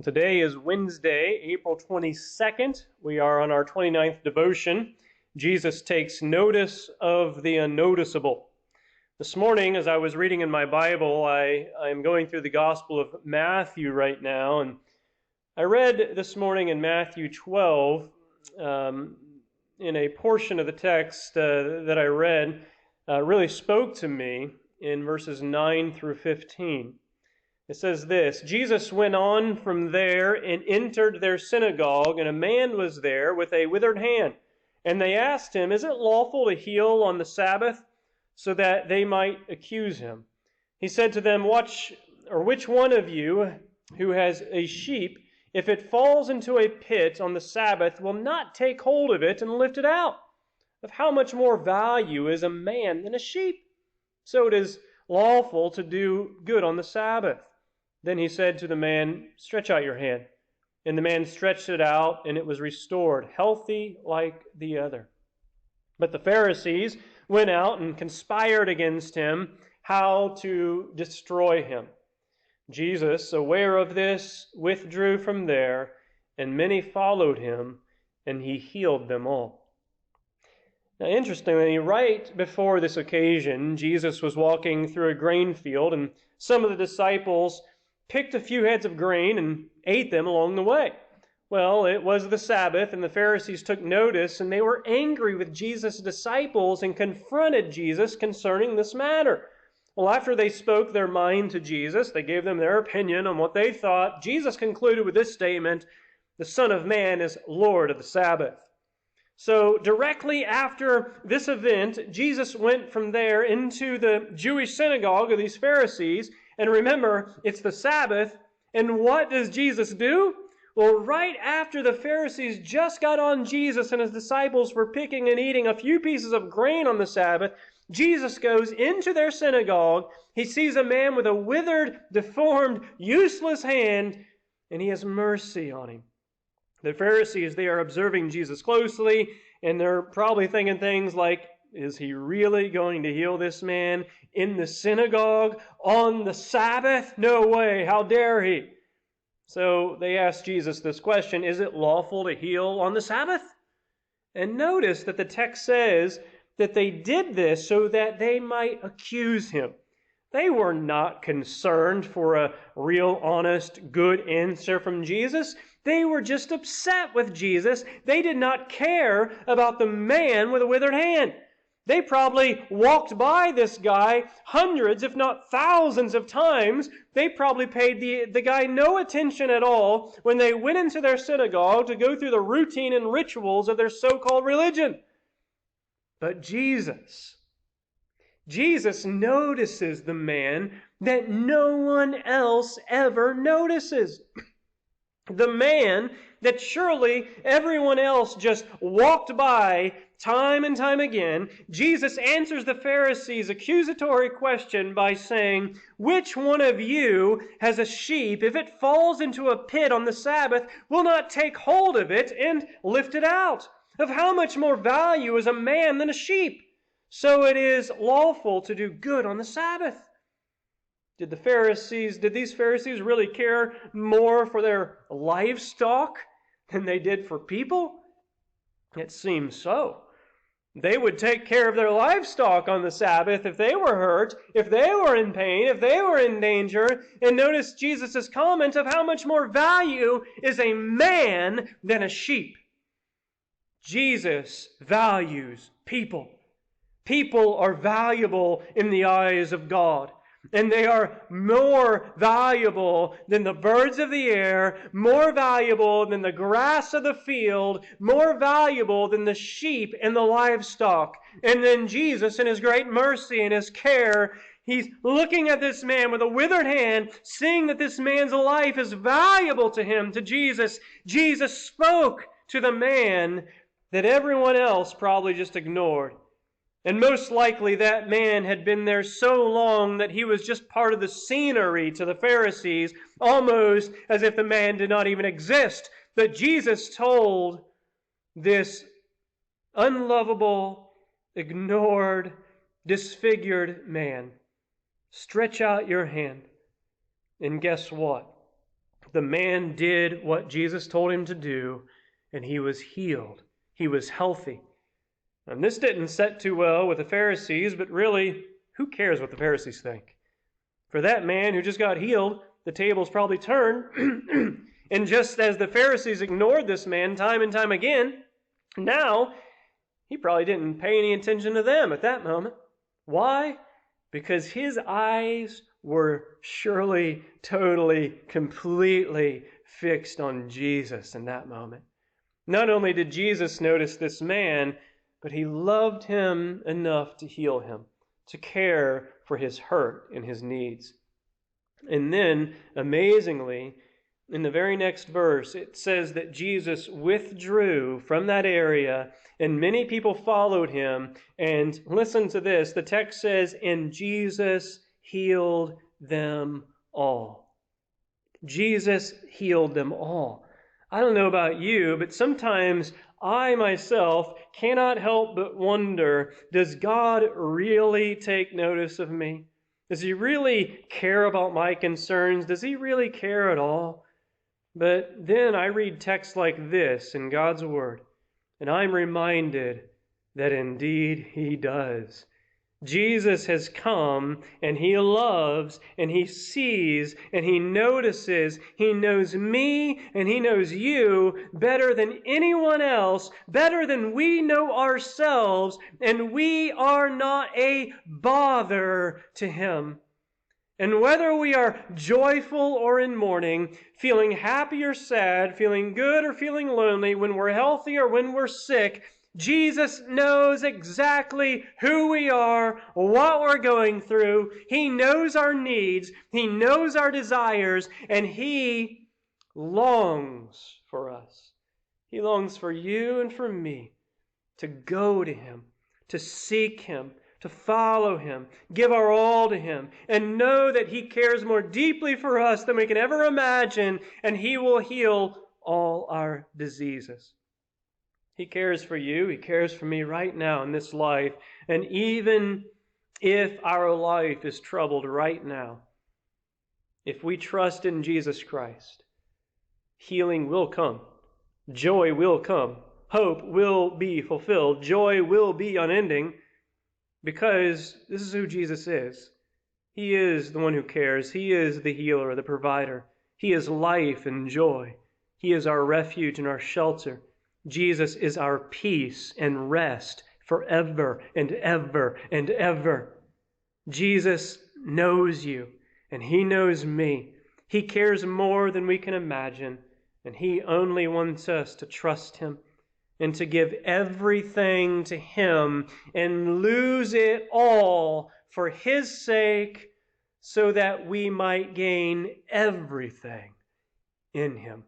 Today is Wednesday, April 22nd. We are on our 29th devotion. Jesus takes notice of the unnoticeable. This morning, as I was reading in my Bible, I'm going through the Gospel of Matthew right now, and I read this morning in Matthew 12, in a portion of the text that I read, really spoke to me in verses 9 through 15. It says this: Jesus went on from there and entered their synagogue, and a man was there with a withered hand. And they asked him, "Is it lawful to heal on the Sabbath?" So that they might accuse him. He said to them, which one of you who has a sheep, if it falls into a pit on the Sabbath, will not take hold of it and lift it out? Of how much more value is a man than a sheep? So it is lawful to do good on the Sabbath. Then he said to the man, "Stretch out your hand." And the man stretched it out, and it was restored, healthy like the other. But the Pharisees went out and conspired against him, how to destroy him. Jesus, aware of this, withdrew from there, and many followed him, and he healed them all. Now, interestingly, right before this occasion, Jesus was walking through a grain field, and some of the disciples picked a few heads of grain and ate them along the way. Well, it was the Sabbath, and the Pharisees took notice, and they were angry with Jesus' disciples and confronted Jesus concerning this matter. Well, after they spoke their mind to Jesus, they gave them their opinion on what they thought, Jesus concluded with this statement: "The Son of Man is Lord of the Sabbath." So directly after this event, Jesus went from there into the Jewish synagogue of these Pharisees. And remember, it's the Sabbath. And what does Jesus do? Well, right after the Pharisees just got on Jesus and his disciples for picking and eating a few pieces of grain on the Sabbath, Jesus goes into their synagogue. He sees a man with a withered, deformed, useless hand, and he has mercy on him. The Pharisees, they are observing Jesus closely, and they're probably thinking things like, is he really going to heal this man in the synagogue on the Sabbath? No way, how dare he? So they asked Jesus this question: is it lawful to heal on the Sabbath? And notice that the text says that they did this so that they might accuse him. They were not concerned for a real, honest, good answer from Jesus. They were just upset with Jesus. They did not care about the man with a withered hand. They probably walked by this guy hundreds, if not thousands of times. They probably paid the guy no attention at all when they went into their synagogue to go through the routine and rituals of their so-called religion. But Jesus notices the man that no one else ever notices. The man that surely everyone else just walked by time and time again. Jesus answers the Pharisees' accusatory question by saying, "Which one of you has a sheep, if it falls into a pit on the Sabbath, will not take hold of it and lift it out? Of how much more value is a man than a sheep? So it is lawful to do good on the Sabbath." Did these Pharisees really care more for their livestock than they did for people? It seems so. They would take care of their livestock on the Sabbath if they were hurt, if they were in pain, if they were in danger. And notice Jesus' comment of how much more value is a man than a sheep. Jesus values people. People are valuable in the eyes of God. And they are more valuable than the birds of the air, more valuable than the grass of the field, more valuable than the sheep and the livestock. And then Jesus, in His great mercy and His care, He's looking at this man with a withered hand, seeing that this man's life is valuable to him, to Jesus. Jesus spoke to the man that everyone else probably just ignored. And most likely that man had been there so long that he was just part of the scenery to the Pharisees, almost as if the man did not even exist. But Jesus told this unlovable, ignored, disfigured man, "Stretch out your hand." And guess what? The man did what Jesus told him to do, and he was healed. He was healthy. And this didn't set too well with the Pharisees, but really, who cares what the Pharisees think? For that man who just got healed, the tables probably turned. And just as the Pharisees ignored this man time and time again, now he probably didn't pay any attention to them at that moment. Why? Because his eyes were surely, totally, completely fixed on Jesus in that moment. Not only did Jesus notice this man, but he loved him enough to heal him, to care for his hurt and his needs. And then, amazingly, in the very next verse, it says that Jesus withdrew from that area, and many people followed him. And listen to this. The text says, and Jesus healed them all. Jesus healed them all. I don't know about you, but sometimes I myself cannot help but wonder, does God really take notice of me? Does he really care about my concerns? Does he really care at all? But then I read texts like this in God's Word, and I'm reminded that indeed he does. Jesus has come, and he loves, and he sees, and he notices. He knows me, and he knows you better than anyone else, better than we know ourselves, and we are not a bother to him. And whether we are joyful or in mourning, feeling happy or sad, feeling good or feeling lonely, when we're healthy or when we're sick, Jesus knows exactly who we are, what we're going through. He knows our needs. He knows our desires, and he longs for us. He longs for you and for me to go to him, to seek him, to follow him, give our all to him, and know that he cares more deeply for us than we can ever imagine, and he will heal all our diseases. He cares for you. He cares for me right now in this life. And even if our life is troubled right now, if we trust in Jesus Christ, healing will come. Joy will come. Hope will be fulfilled. Joy will be unending, because this is who Jesus is. He is the one who cares. He is the healer, the provider. He is life and joy. He is our refuge and our shelter. Jesus is our peace and rest forever and ever and ever. Jesus knows you, and he knows me. He cares more than we can imagine, and he only wants us to trust him and to give everything to him and lose it all for his sake, so that we might gain everything in him.